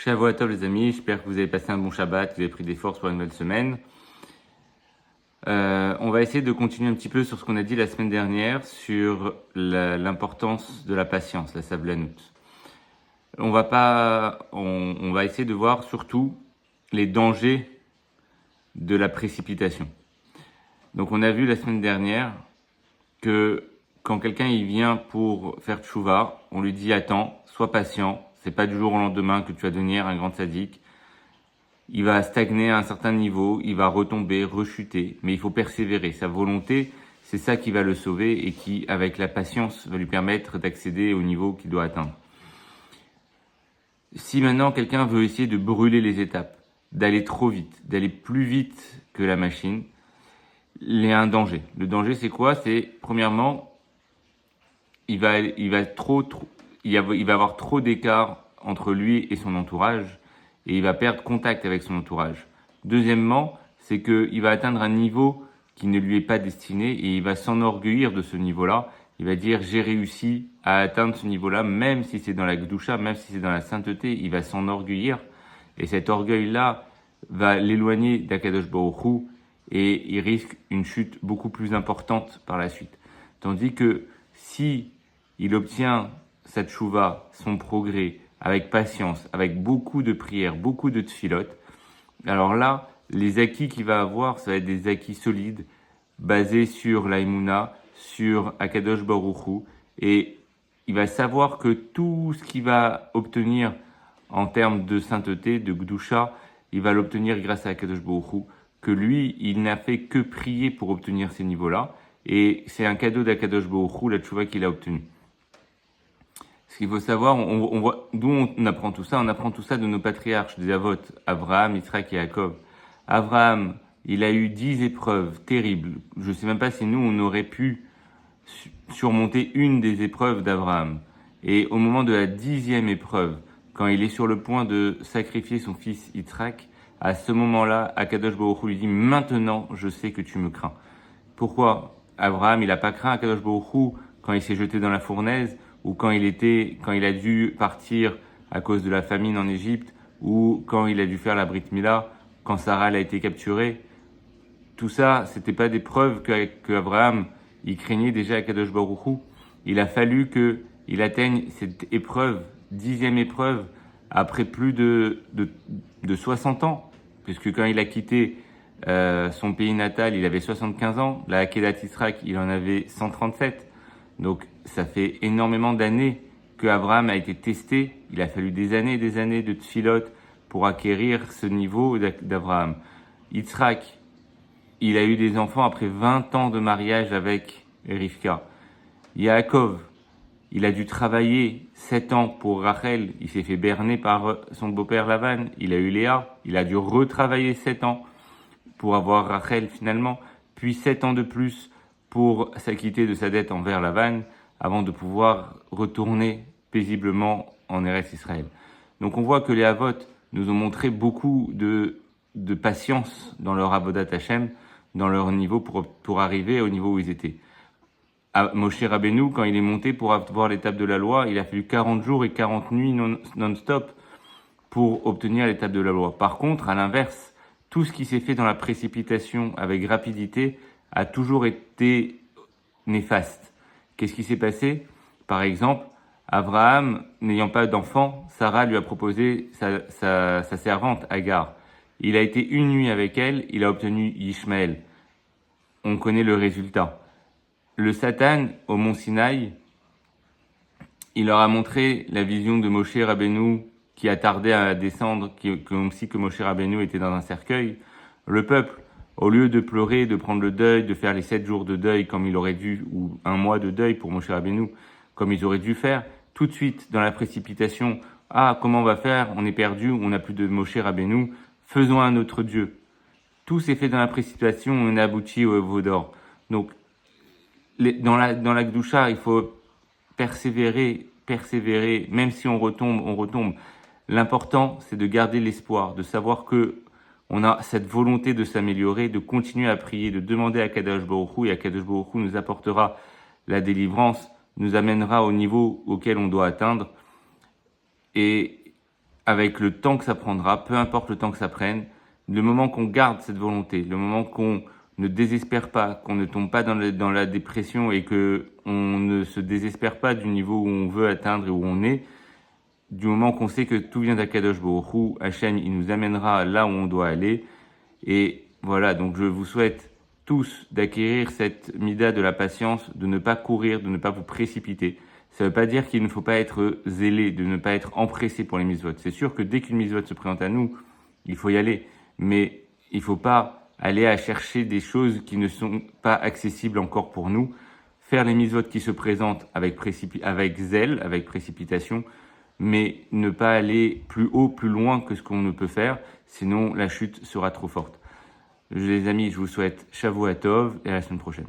Shavua Tov les amis, j'espère que vous avez passé un bon Shabbat, que vous avez pris des forces pour une nouvelle semaine. On va essayer de continuer un petit peu sur ce qu'on a dit la semaine dernière sur l'importance de la patience, la savlanout. On va essayer de voir surtout les dangers de la précipitation. Donc on a vu la semaine dernière que quand quelqu'un il vient pour faire tchouva, on lui dit attends, sois patient, c'est pas du jour au lendemain que tu vas devenir un grand sadique. Il va stagner à un certain niveau, il va retomber, rechuter, mais il faut persévérer. Sa volonté, c'est ça qui va le sauver et qui, avec la patience, va lui permettre d'accéder au niveau qu'il doit atteindre. Si maintenant quelqu'un veut essayer de brûler les étapes, d'aller trop vite, d'aller plus vite que la machine, il y a un danger. Le danger, c'est quoi? C'est, premièrement, il va avoir trop d'écart entre lui et son entourage et il va perdre contact avec son entourage. Deuxièmement, c'est qu'il va atteindre un niveau qui ne lui est pas destiné et il va s'enorgueillir de ce niveau-là. Il va dire j'ai réussi à atteindre ce niveau-là, même si c'est dans la Gdusha, même si c'est dans la sainteté, il va s'enorgueillir et cet orgueil-là va l'éloigner d'Akadosh Baruch Hu et il risque une chute beaucoup plus importante par la suite. Tandis que si il obtient sa tchouva, son progrès, avec patience, avec beaucoup de prières, beaucoup de tfilot, alors là, les acquis qu'il va avoir, ça va être des acquis solides, basés sur l'aïmouna, sur Akadosh Baruch Hu, et il va savoir que tout ce qu'il va obtenir en termes de sainteté, de Gdusha, il va l'obtenir grâce à Akadosh Baruch Hu, que lui, il n'a fait que prier pour obtenir ces niveaux-là, et c'est un cadeau d'Akadosh Baruch Hu, la tchouva qu'il a obtenue. Ce qu'il faut savoir, on voit d'où on apprend tout ça. On apprend tout ça de nos patriarches, des Avot, Abraham, Yitzhak et Yaakov. Abraham, il a eu 10 épreuves terribles. Je ne sais même pas si nous, on aurait pu surmonter une des épreuves d'Abraham. Et au moment de la 10e épreuve, quand il est sur le point de sacrifier son fils Yitzhak, à ce moment-là, Akadosh Baruch Hu lui dit « Maintenant, je sais que tu me crains ». Pourquoi Abraham, il n'a pas craint Akadosh Baruch Hu quand il s'est jeté dans la fournaise ou quand il a dû partir à cause de la famine en Égypte, ou quand il a dû faire la Brit Mila, quand Sarah a été capturée. Tout ça, c'était pas des preuves que Abraham, il craignait déjà Akadosh Baruch Hu. Il a fallu qu'il atteigne cette épreuve, 10e épreuve, après plus de 60 ans, puisque quand il a quitté son pays natal, il avait 75 ans, la Akedat Yitzhak, il en avait 137. Donc, ça fait énormément d'années que Abraham a été testé. Il a fallu des années et des années de tfilot pour acquérir ce niveau d'Abraham. Yitzhak, il a eu des enfants après 20 ans de mariage avec Rivka. Yaakov, il a dû travailler 7 ans pour Rachel. Il s'est fait berner par son beau-père Lavan. Il a eu Léa. Il a dû retravailler 7 ans pour avoir Rachel finalement. Puis 7 ans de plus pour s'acquitter de sa dette envers Lavan, avant de pouvoir retourner paisiblement en Eretz Israël. Donc on voit que les Avot nous ont montré beaucoup de patience dans leur Avodat Hashem, dans leur niveau pour arriver au niveau où ils étaient. À Moshe Rabbeinu, quand il est monté pour avoir l'étape de la loi, il a fallu 40 jours et 40 nuits non-stop pour obtenir l'étape de la loi. Par contre, à l'inverse, tout ce qui s'est fait dans la précipitation avec rapidité a toujours été néfaste. Qu'est-ce qui s'est passé? Par exemple, Abraham, n'ayant pas d'enfant, Sarah lui a proposé sa servante, Agar. Il a été une nuit avec elle, il a obtenu Ishmaël. On connaît le résultat. Le Satan, au mont Sinaï, il leur a montré la vision de Moshe Rabbeinu qui a tardé à descendre, comme si que Moshe Rabbeinu était dans un cercueil. Le peuple, au lieu de pleurer, de prendre le deuil, de faire les 7 jours de deuil comme il aurait dû, ou un mois de deuil pour Moshe Rabbeinu, comme ils auraient dû faire, tout de suite, dans la précipitation, comment on va faire? On est perdu, on n'a plus de Moshe Rabbeinu, faisons un autre Dieu. Tout s'est fait dans la précipitation, on a abouti au Evodor. Donc, dans la Gdusha, il faut persévérer, même si on retombe. L'important, c'est de garder l'espoir, de savoir que on a cette volonté de s'améliorer, de continuer à prier, de demander à Kadosh Baruch Hu, et Kadosh Baruch Hu nous apportera la délivrance, nous amènera au niveau auquel on doit atteindre. Et avec le temps que ça prendra, peu importe le temps que ça prenne, le moment qu'on garde cette volonté, le moment qu'on ne désespère pas, qu'on ne tombe pas dans la dépression et que on ne se désespère pas du niveau où on veut atteindre et où on est, du moment qu'on sait que tout vient d'Akadosh Baruch Hu, Hachem, il nous amènera là où on doit aller. Et voilà, donc je vous souhaite tous d'acquérir cette mida de la patience, de ne pas courir, de ne pas vous précipiter. Ça ne veut pas dire qu'il ne faut pas être zélé, de ne pas être empressé pour les mitzvot. C'est sûr que dès qu'une mitzvot se présente à nous, il faut y aller. Mais il ne faut pas aller à chercher des choses qui ne sont pas accessibles encore pour nous. Faire les mitzvot qui se présentent avec zèle, avec précipitation, mais ne pas aller plus haut, plus loin que ce qu'on ne peut faire, sinon la chute sera trop forte. Les amis, je vous souhaite Shavua Tov et à la semaine prochaine.